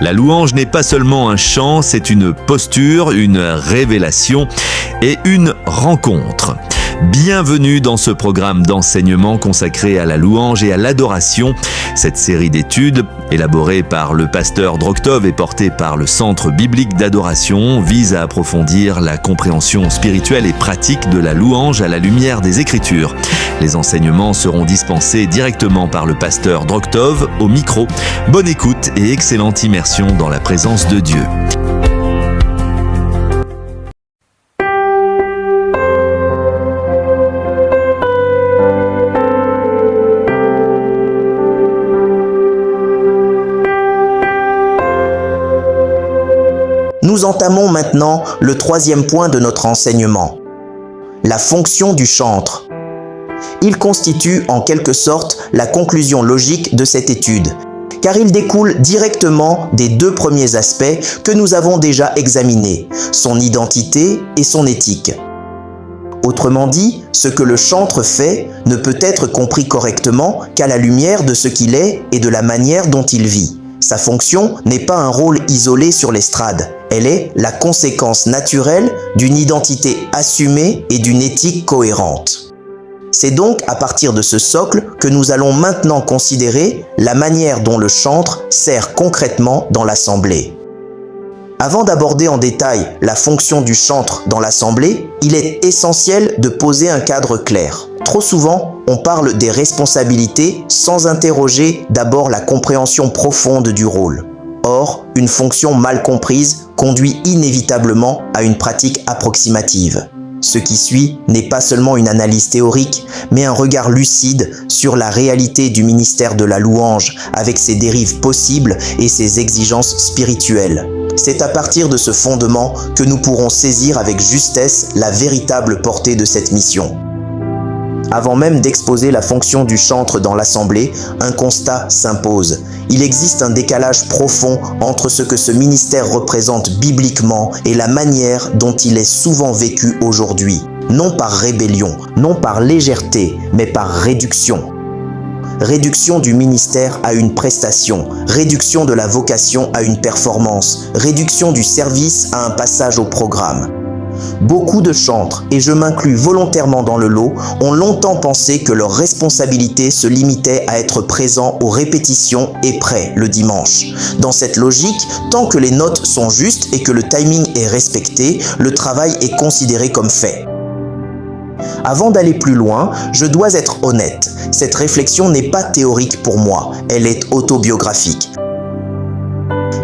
La louange n'est pas seulement un chant, c'est une posture, une révélation et une rencontre. Bienvenue dans ce programme d'enseignement consacré à la louange et à l'adoration. Cette série d'études, élaborée par le pasteur Droktov et portée par le Centre biblique d'adoration, vise à approfondir la compréhension spirituelle et pratique de la louange à la lumière des Écritures. Les enseignements seront dispensés directement par le pasteur Droktov au micro. Bonne écoute et excellente immersion dans la présence de Dieu. Nous entamons maintenant le troisième point de notre enseignement, la fonction du chantre. Il constitue en quelque sorte la conclusion logique de cette étude, car il découle directement des deux premiers aspects que nous avons déjà examinés, son identité et son éthique. Autrement dit, ce que le chantre fait ne peut être compris correctement qu'à la lumière de ce qu'il est et de la manière dont il vit. Sa fonction n'est pas un rôle isolé sur l'estrade, elle est la conséquence naturelle d'une identité assumée et d'une éthique cohérente. C'est donc à partir de ce socle que nous allons maintenant considérer la manière dont le chantre sert concrètement dans l'assemblée. Avant d'aborder en détail la fonction du chantre dans l'assemblée, il est essentiel de poser un cadre clair. Trop souvent, on parle des responsabilités sans interroger d'abord la compréhension profonde du rôle. Or, une fonction mal comprise conduit inévitablement à une pratique approximative. Ce qui suit n'est pas seulement une analyse théorique, mais un regard lucide sur la réalité du ministère de la louange avec ses dérives possibles et ses exigences spirituelles. C'est à partir de ce fondement que nous pourrons saisir avec justesse la véritable portée de cette mission. Avant même d'exposer la fonction du chantre dans l'assemblée, un constat s'impose. Il existe un décalage profond entre ce que ce ministère représente bibliquement et la manière dont il est souvent vécu aujourd'hui. Non par rébellion, non par légèreté, mais par réduction. Réduction du ministère à une prestation, réduction de la vocation à une performance, réduction du service à un passage au programme. Beaucoup de chantres, et je m'inclus volontairement dans le lot, ont longtemps pensé que leur responsabilité se limitait à être présents aux répétitions et prêts le dimanche. Dans cette logique, tant que les notes sont justes et que le timing est respecté, le travail est considéré comme fait. Avant d'aller plus loin, je dois être honnête. Cette réflexion n'est pas théorique pour moi, elle est autobiographique.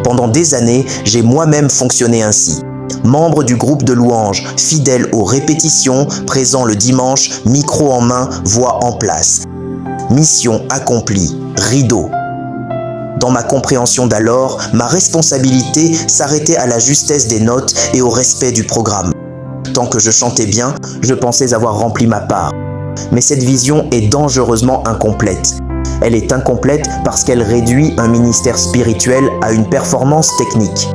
Pendant des années, j'ai moi-même fonctionné ainsi. Membre du groupe de louange, fidèle aux répétitions, présent le dimanche, micro en main, voix en place. Mission accomplie, rideau. Dans ma compréhension d'alors, ma responsabilité s'arrêtait à la justesse des notes et au respect du programme. Tant que je chantais bien, je pensais avoir rempli ma part. Mais cette vision est dangereusement incomplète. Elle est incomplète parce qu'elle réduit un ministère spirituel à une performance technique.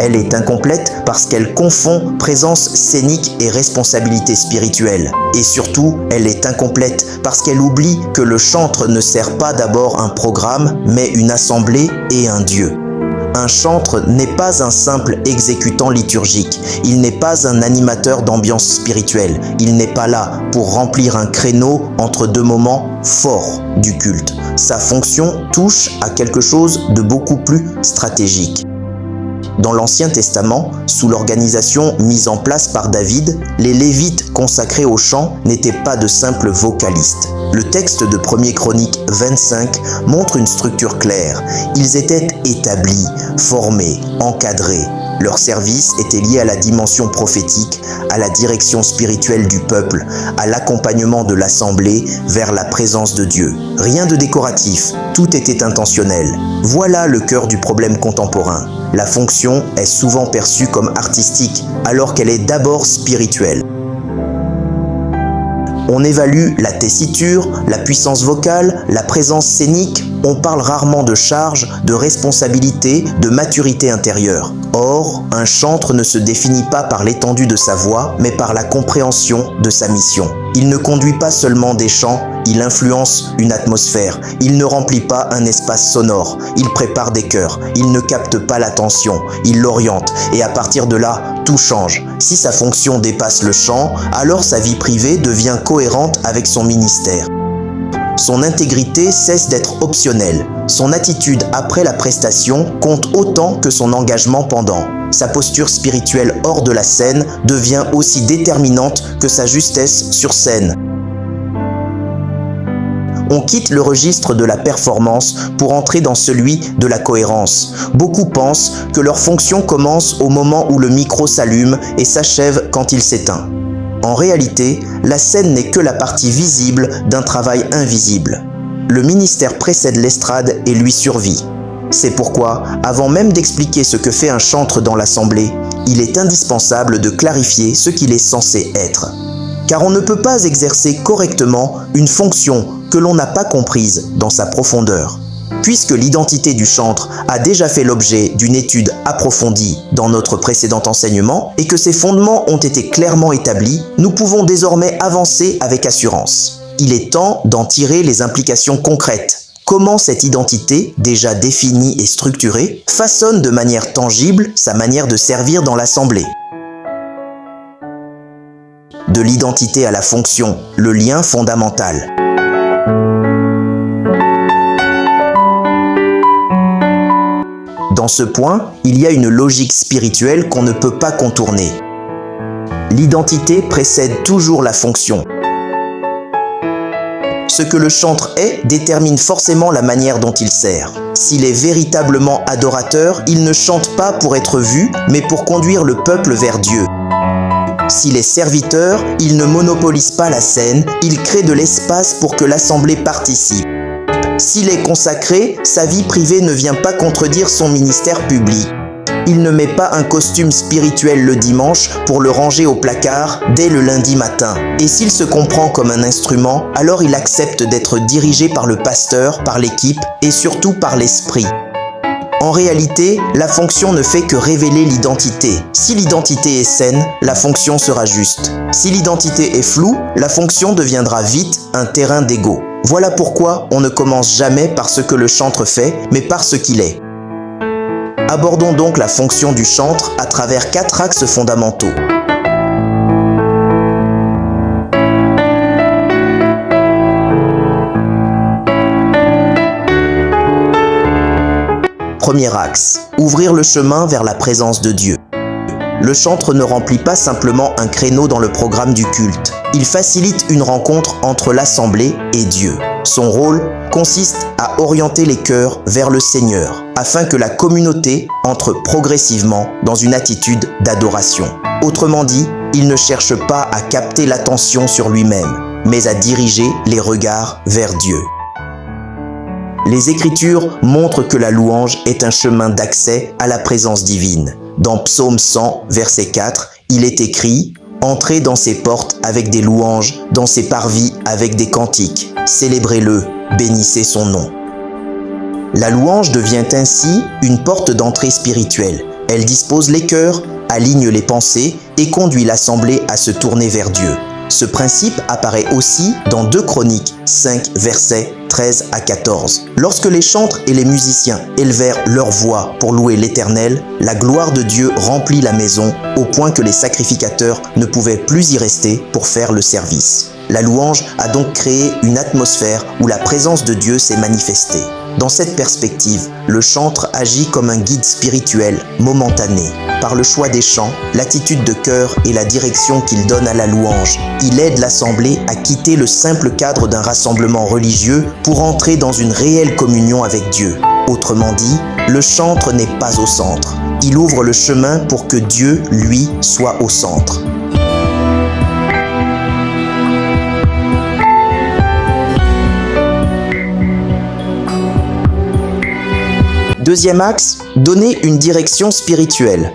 Elle est incomplète parce qu'elle confond présence scénique et responsabilité spirituelle. Et surtout, elle est incomplète parce qu'elle oublie que le chantre ne sert pas d'abord un programme, mais une assemblée et un Dieu. Un chantre n'est pas un simple exécutant liturgique, il n'est pas un animateur d'ambiance spirituelle, il n'est pas là pour remplir un créneau entre deux moments forts du culte. Sa fonction touche à quelque chose de beaucoup plus stratégique. Dans l'Ancien Testament, sous l'organisation mise en place par David, les Lévites consacrés au chant n'étaient pas de simples vocalistes. Le texte de 1er Chroniques 25 montre une structure claire. Ils étaient établis, formés, encadrés. Leur service était lié à la dimension prophétique, à la direction spirituelle du peuple, à l'accompagnement de l'assemblée vers la présence de Dieu. Rien de décoratif, tout était intentionnel. Voilà le cœur du problème contemporain. La fonction est souvent perçue comme artistique, alors qu'elle est d'abord spirituelle. On évalue la tessiture, la puissance vocale, la présence scénique on parle rarement de charge, de responsabilité, de maturité intérieure. Or, un chantre ne se définit pas par l'étendue de sa voix, mais par la compréhension de sa mission. Il ne conduit pas seulement des chants, il influence une atmosphère. Il ne remplit pas un espace sonore, il prépare des cœurs. Il ne capte pas l'attention, il l'oriente. Et à partir de là, tout change. Si sa fonction dépasse le chant, alors sa vie privée devient cohérente avec son ministère. Son intégrité cesse d'être optionnelle. Son attitude après la prestation compte autant que son engagement pendant. Sa posture spirituelle hors de la scène devient aussi déterminante que sa justesse sur scène. On quitte le registre de la performance pour entrer dans celui de la cohérence. Beaucoup pensent que leur fonction commence au moment où le micro s'allume et s'achève quand il s'éteint. En réalité, la scène n'est que la partie visible d'un travail invisible. Le ministère précède l'estrade et lui survit. C'est pourquoi, avant même d'expliquer ce que fait un chantre dans l'assemblée, il est indispensable de clarifier ce qu'il est censé être. Car on ne peut pas exercer correctement une fonction que l'on n'a pas comprise dans sa profondeur. Puisque l'identité du chantre a déjà fait l'objet d'une étude approfondie dans notre précédent enseignement et que ses fondements ont été clairement établis, nous pouvons désormais avancer avec assurance. Il est temps d'en tirer les implications concrètes. Comment cette identité, déjà définie et structurée, façonne de manière tangible sa manière de servir dans l'assemblée. De l'identité à la fonction, le lien fondamental. Dans ce point, il y a une logique spirituelle qu'on ne peut pas contourner. L'identité précède toujours la fonction. Ce que le chantre est détermine forcément la manière dont il sert. S'il est véritablement adorateur, il ne chante pas pour être vu, mais pour conduire le peuple vers Dieu. S'il est serviteur, il ne monopolise pas la scène, il crée de l'espace pour que l'assemblée participe. S'il est consacré, sa vie privée ne vient pas contredire son ministère public. Il ne met pas un costume spirituel le dimanche pour le ranger au placard dès le lundi matin. Et s'il se comprend comme un instrument, alors il accepte d'être dirigé par le pasteur, par l'équipe et surtout par l'esprit. En réalité, la fonction ne fait que révéler l'identité. Si l'identité est saine, la fonction sera juste. Si l'identité est floue, la fonction deviendra vite un terrain d'ego. Voilà pourquoi on ne commence jamais par ce que le chantre fait, mais par ce qu'il est. Abordons donc la fonction du chantre à travers 4 axes fondamentaux. Premier axe, ouvrir le chemin vers la présence de Dieu. Le chantre ne remplit pas simplement un créneau dans le programme du culte. Il facilite une rencontre entre l'assemblée et Dieu. Son rôle consiste à orienter les cœurs vers le Seigneur, afin que la communauté entre progressivement dans une attitude d'adoration. Autrement dit, il ne cherche pas à capter l'attention sur lui-même, mais à diriger les regards vers Dieu. Les Écritures montrent que la louange est un chemin d'accès à la présence divine. Dans Psaume 100, verset 4, il est écrit « Entrez dans ses portes avec des louanges, dans ses parvis avec des cantiques. Célébrez-le, bénissez son nom. » La louange devient ainsi une porte d'entrée spirituelle. Elle dispose les cœurs, aligne les pensées et conduit l'assemblée à se tourner vers Dieu. Ce principe apparaît aussi dans 2 Chroniques 5, versets 13 à 14. Lorsque les chantres et les musiciens élevèrent leur voix pour louer l'Éternel, la gloire de Dieu remplit la maison au point que les sacrificateurs ne pouvaient plus y rester pour faire le service. La louange a donc créé une atmosphère où la présence de Dieu s'est manifestée. Dans cette perspective, le chantre agit comme un guide spirituel momentané. Par le choix des chants, l'attitude de cœur et la direction qu'il donne à la louange, il aide l'assemblée à quitter le simple cadre d'un rassemblement religieux pour entrer dans une réelle communion avec Dieu. Autrement dit, le chantre n'est pas au centre. Il ouvre le chemin pour que Dieu, lui, soit au centre. Deuxième axe, donner une direction spirituelle.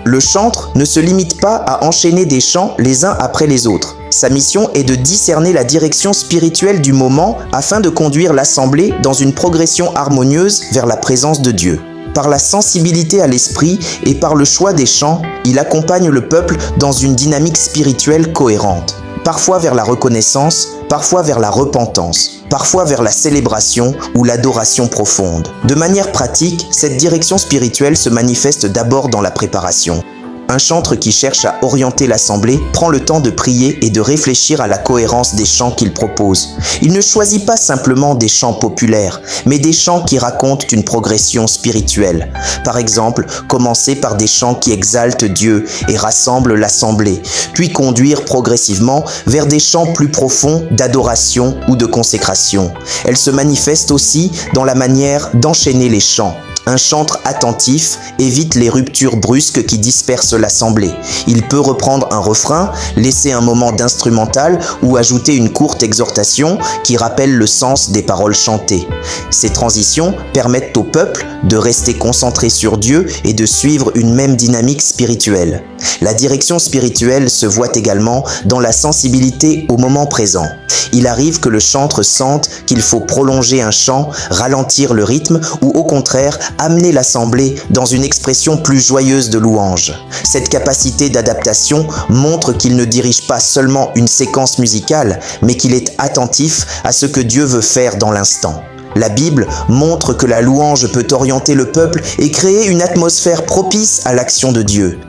Le chantre ne se limite pas à enchaîner des chants les uns après les autres. Sa mission est de discerner la direction spirituelle du moment afin de conduire l'assemblée dans une progression harmonieuse vers la présence de Dieu. Par la sensibilité à l'esprit et par le choix des chants, il accompagne le peuple dans une dynamique spirituelle cohérente. Parfois vers la reconnaissance, parfois vers la repentance, parfois vers la célébration ou l'adoration profonde. De manière pratique, cette direction spirituelle se manifeste d'abord dans la préparation. Un chantre qui cherche à orienter l'assemblée prend le temps de prier et de réfléchir à la cohérence des chants qu'il propose. Il ne choisit pas simplement des chants populaires, mais des chants qui racontent une progression spirituelle. Par exemple, commencer par des chants qui exaltent Dieu et rassemblent l'assemblée, puis conduire progressivement vers des chants plus profonds d'adoration ou de consécration. Elle se manifeste aussi dans la manière d'enchaîner les chants. Un chantre attentif évite les ruptures brusques qui dispersent l'assemblée. Il peut reprendre un refrain, laisser un moment d'instrumental ou ajouter une courte exhortation qui rappelle le sens des paroles chantées. Ces transitions permettent au peuple de rester concentré sur Dieu et de suivre une même dynamique spirituelle. La direction spirituelle se voit également dans la sensibilité au moment présent. Il arrive que le chantre sente qu'il faut prolonger un chant, ralentir le rythme ou au contraire amener l'assemblée dans une expression plus joyeuse de louange. Cette capacité d'adaptation montre qu'il ne dirige pas seulement une séquence musicale, mais qu'il est attentif à ce que Dieu veut faire dans l'instant. La Bible montre que la louange peut orienter le peuple et créer une atmosphère propice à l'action de Dieu.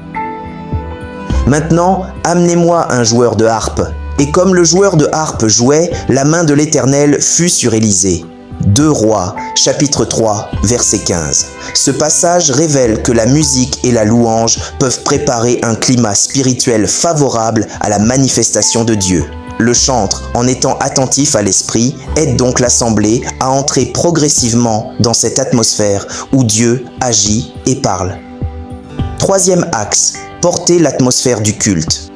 Maintenant, amenez-moi un joueur de harpe. Et comme le joueur de harpe jouait, la main de l'Éternel fut sur Élisée. 2 Rois, chapitre 3, verset 15. Ce passage révèle que la musique et la louange peuvent préparer un climat spirituel favorable à la manifestation de Dieu. Le chantre, en étant attentif à l'esprit, aide donc l'assemblée à entrer progressivement dans cette atmosphère où Dieu agit et parle. Troisième axe, porter l'atmosphère du culte.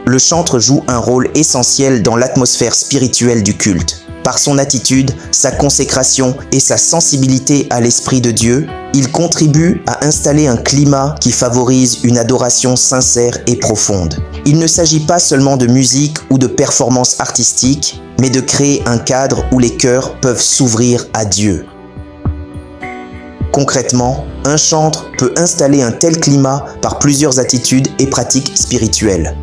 Le chantre joue un rôle essentiel dans l'atmosphère spirituelle du culte. Par son attitude, sa consécration et sa sensibilité à l'Esprit de Dieu, il contribue à installer un climat qui favorise une adoration sincère et profonde. Il ne s'agit pas seulement de musique ou de performance artistique, mais de créer un cadre où les cœurs peuvent s'ouvrir à Dieu. Concrètement, un chantre peut installer un tel climat par plusieurs attitudes et pratiques spirituelles.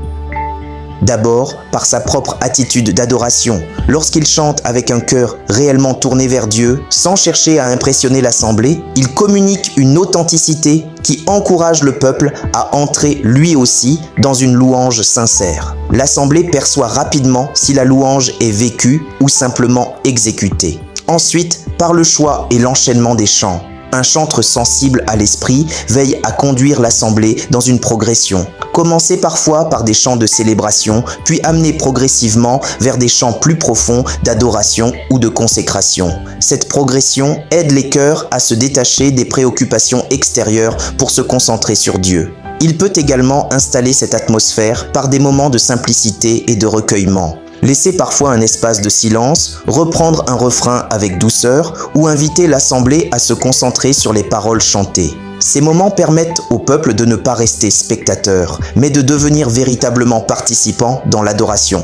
D'abord, par sa propre attitude d'adoration. Lorsqu'il chante avec un cœur réellement tourné vers Dieu, sans chercher à impressionner l'assemblée, il communique une authenticité qui encourage le peuple à entrer lui aussi dans une louange sincère. L'assemblée perçoit rapidement si la louange est vécue ou simplement exécutée. Ensuite, par le choix et l'enchaînement des chants. Un chantre sensible à l'esprit veille à conduire l'assemblée dans une progression. Commencer parfois par des chants de célébration, puis amener progressivement vers des chants plus profonds d'adoration ou de consécration. Cette progression aide les cœurs à se détacher des préoccupations extérieures pour se concentrer sur Dieu. Il peut également installer cette atmosphère par des moments de simplicité et de recueillement. Laisser parfois un espace de silence, reprendre un refrain avec douceur ou inviter l'assemblée à se concentrer sur les paroles chantées. Ces moments permettent au peuple de ne pas rester spectateur, mais de devenir véritablement participant dans l'adoration.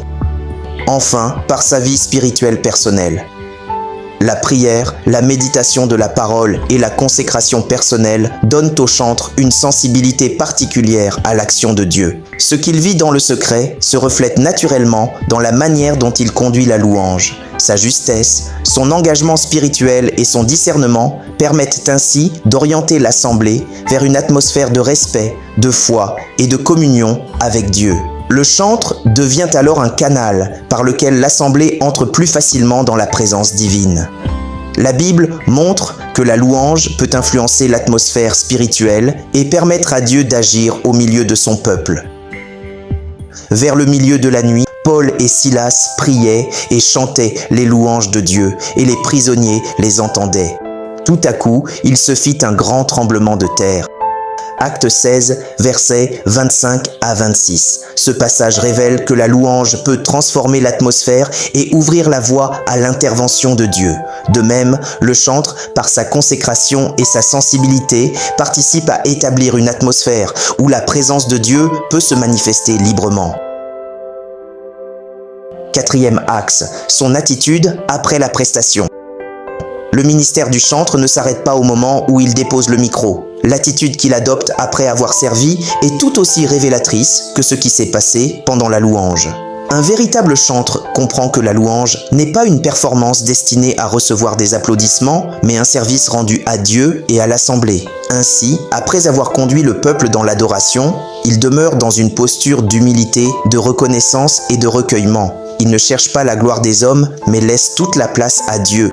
Enfin, par sa vie spirituelle personnelle. La prière, la méditation de la parole et la consécration personnelle donnent au chantre une sensibilité particulière à l'action de Dieu. Ce qu'il vit dans le secret se reflète naturellement dans la manière dont il conduit la louange. Sa justesse, son engagement spirituel et son discernement permettent ainsi d'orienter l'assemblée vers une atmosphère de respect, de foi et de communion avec Dieu. Le chantre devient alors un canal par lequel l'assemblée entre plus facilement dans la présence divine. La Bible montre que la louange peut influencer l'atmosphère spirituelle et permettre à Dieu d'agir au milieu de son peuple. Vers le milieu de la nuit, Paul et Silas priaient et chantaient les louanges de Dieu, et les prisonniers les entendaient. Tout à coup, il se fit un grand tremblement de terre. Acte 16, versets 25 à 26. Ce passage révèle que la louange peut transformer l'atmosphère et ouvrir la voie à l'intervention de Dieu. De même, le chantre, par sa consécration et sa sensibilité, participe à établir une atmosphère où la présence de Dieu peut se manifester librement. Quatrième axe, son attitude après la prestation. Le ministère du chantre ne s'arrête pas au moment où il dépose le micro. L'attitude qu'il adopte après avoir servi est tout aussi révélatrice que ce qui s'est passé pendant la louange. Un véritable chantre comprend que la louange n'est pas une performance destinée à recevoir des applaudissements, mais un service rendu à Dieu et à l'assemblée. Ainsi, après avoir conduit le peuple dans l'adoration, il demeure dans une posture d'humilité, de reconnaissance et de recueillement. Il ne cherche pas la gloire des hommes, mais laisse toute la place à Dieu.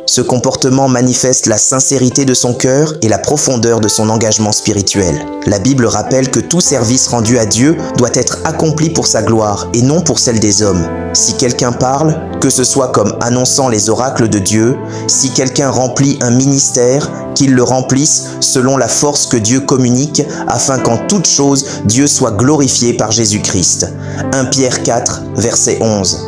Ce comportement manifeste la sincérité de son cœur et la profondeur de son engagement spirituel. La Bible rappelle que tout service rendu à Dieu doit être accompli pour sa gloire et non pour celle des hommes. Si quelqu'un parle, que ce soit comme annonçant les oracles de Dieu, si quelqu'un remplit un ministère, qu'il le remplisse selon la force que Dieu communique, afin qu'en toute chose, Dieu soit glorifié par Jésus-Christ. 1 Pierre 4, verset 11.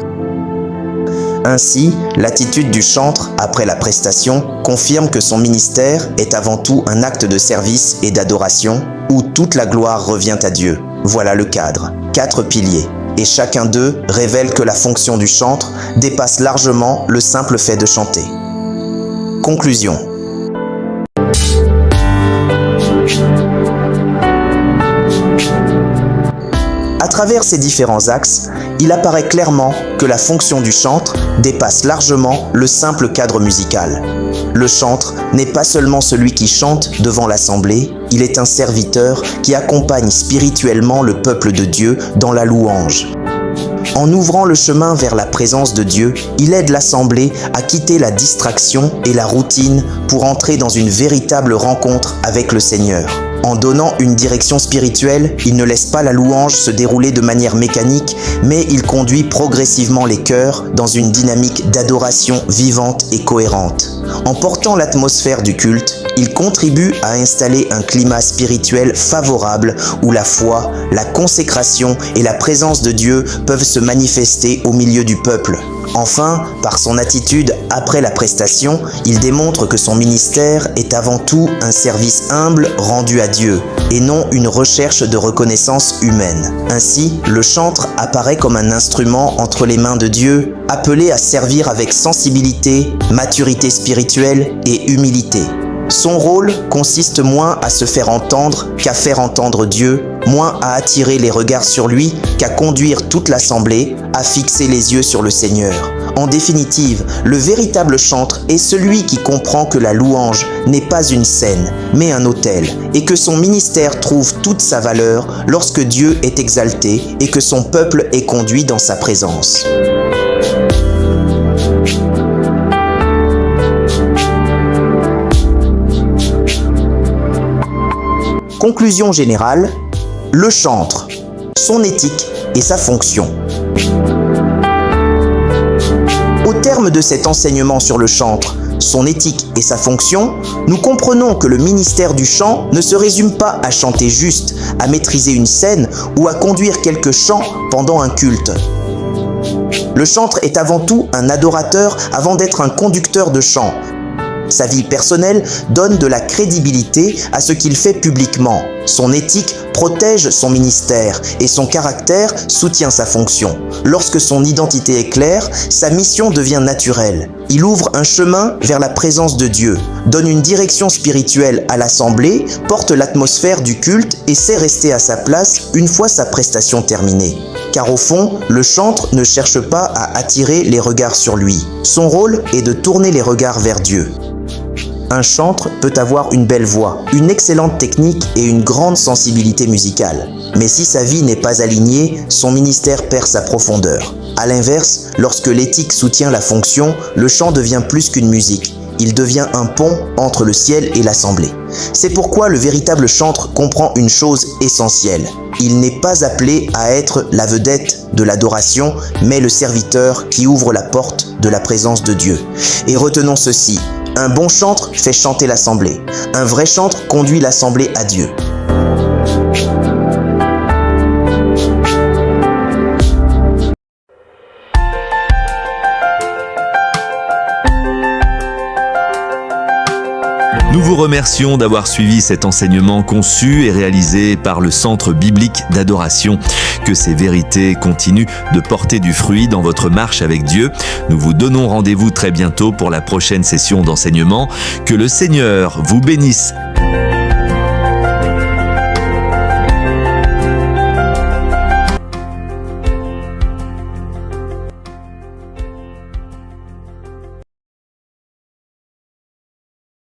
Ainsi, l'attitude du chantre après la prestation confirme que son ministère est avant tout un acte de service et d'adoration où toute la gloire revient à Dieu. Voilà le cadre. 4 piliers. Et chacun d'eux révèle que la fonction du chantre dépasse largement le simple fait de chanter. Conclusion. À travers ces différents axes, il apparaît clairement que la fonction du chantre dépasse largement le simple cadre musical. Le chantre n'est pas seulement celui qui chante devant l'assemblée, il est un serviteur qui accompagne spirituellement le peuple de Dieu dans la louange. En ouvrant le chemin vers la présence de Dieu, il aide l'assemblée à quitter la distraction et la routine pour entrer dans une véritable rencontre avec le Seigneur. En donnant une direction spirituelle, il ne laisse pas la louange se dérouler de manière mécanique, mais il conduit progressivement les cœurs dans une dynamique d'adoration vivante et cohérente. En portant l'atmosphère du culte, il contribue à installer un climat spirituel favorable où la foi, la consécration et la présence de Dieu peuvent se manifester au milieu du peuple. Enfin, par son attitude après la prestation, il démontre que son ministère est avant tout un service humble rendu à Dieu, et non une recherche de reconnaissance humaine. Ainsi, le chantre apparaît comme un instrument entre les mains de Dieu, appelé à servir avec sensibilité, maturité spirituelle et humilité. Son rôle consiste moins à se faire entendre qu'à faire entendre Dieu, moins à attirer les regards sur lui qu'à conduire toute l'assemblée à fixer les yeux sur le Seigneur. En définitive, le véritable chantre est celui qui comprend que la louange n'est pas une scène, mais un autel, et que son ministère trouve toute sa valeur lorsque Dieu est exalté et que son peuple est conduit dans sa présence. Conclusion générale, le chantre, son éthique et sa fonction. Au terme de cet enseignement sur le chantre, son éthique et sa fonction, nous comprenons que le ministère du chant ne se résume pas à chanter juste, à maîtriser une scène ou à conduire quelques chants pendant un culte. Le chantre est avant tout un adorateur avant d'être un conducteur de chant. Sa vie personnelle donne de la crédibilité à ce qu'il fait publiquement. Son éthique protège son ministère et son caractère soutient sa fonction. Lorsque son identité est claire, sa mission devient naturelle. Il ouvre un chemin vers la présence de Dieu, donne une direction spirituelle à l'assemblée, porte l'atmosphère du culte et sait rester à sa place une fois sa prestation terminée. Car au fond, le chantre ne cherche pas à attirer les regards sur lui. Son rôle est de tourner les regards vers Dieu. Un chantre peut avoir une belle voix, une excellente technique et une grande sensibilité musicale. Mais si sa vie n'est pas alignée, son ministère perd sa profondeur. À l'inverse, lorsque l'éthique soutient la fonction, le chant devient plus qu'une musique. Il devient un pont entre le ciel et l'assemblée. C'est pourquoi le véritable chantre comprend une chose essentielle. Il n'est pas appelé à être la vedette de l'adoration, mais le serviteur qui ouvre la porte de la présence de Dieu. Et retenons ceci, Un bon chantre fait chanter l'assemblée. Un vrai chantre conduit l'assemblée à Dieu. Nous vous remercions d'avoir suivi cet enseignement conçu et réalisé par le Centre biblique d'adoration. Que ces vérités continuent de porter du fruit dans votre marche avec Dieu. Nous vous donnons rendez-vous très bientôt pour la prochaine session d'enseignement. Que le Seigneur vous bénisse